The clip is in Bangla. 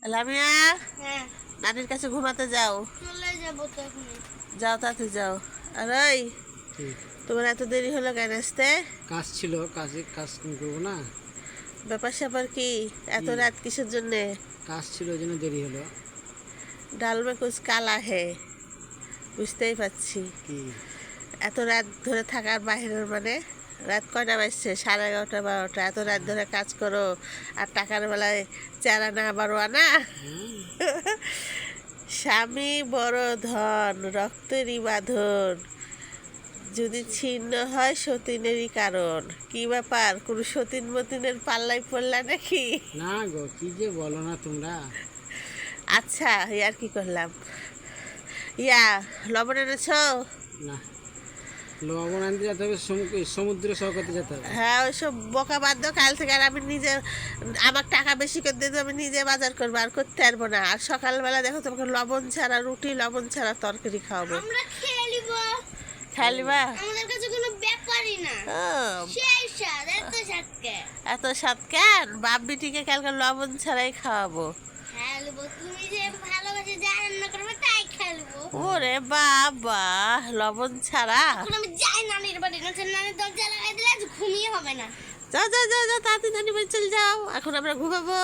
লামিয়া, হ্যাঁ, নানির কাছে ঘুমাতে যাও। চলে যাবো তো এখনই। যাও, তাতে যাও। আর ওই তোমার এত দেরি হলো কেন আসতে? কাজ ছিল, কাজ করবো না। ব্যাপার স্যাপার কি? এত রাত কিসের জন্যে? কাজ ছিল ওই জন্য দেরি হলো। ডাল মে কুছ কালা হে, বুঝতেই পারছি। কি এত রাত ধরে থাকার বাহিরের মানে? রাত কয়টা বাজছে? 11:30 12টা। এত রাত ধরে কাজ করো আর টাকার বেলায় চারা না বারোয়া না। স্বামী বড় ধন, রক্তেরই বাঁধন, যদি ছিন্ন হয় সতীনেরই কারণ। কি ব্যাপার, কোনো সতীন মতিনের পাল্লাই পড়লা নাকি? না গো, কি যে বলো না তোমরা। আচ্ছা, ইয়ার কি করলাম। ইয়া, লবণ এনেছো? না, লবণ আনতে যেতে হবে, সমুদ্র সৈকতে যেতে হবে। হ্যাঁ, ওইসব বোকা বাদ দাও। কাল থেকে আর আমি নিজে, আমার টাকা বেশি করে দিয়ে আমি নিজে বাজার করবো, আর করতে পারবো না। আর সকালবেলা দেখো তোমাকে লবণ ছাড়া রুটি, লবণ ছাড়া তরকারি খাওয়াবো। আমরা খেয়ে নিব। খাইলিবা? আমাদের কাছে কোনো ব্যাপারই না। ও, সেই স্বাদ, এত স্বাদকে এত স্বাদ কেন? বাপ বিটিকে কালকে লবণ ছাড়াই খাওয়াবো। খেলবো, তুমি যে ভালোবাসে যা রান্না করবে তাই খেলবো। ওরে বাবা, লবণ ছাড়া? এখন আমি যাই নানির বাড়ি, নানির দরজা লাগাই দিলে আজ ঘুমিয়ে হবে না। যাও যাও যাও যাও, তাড়াতাড়ি নানি বাড়ি চলে যাও, এখন আমরা ঘুমাবো।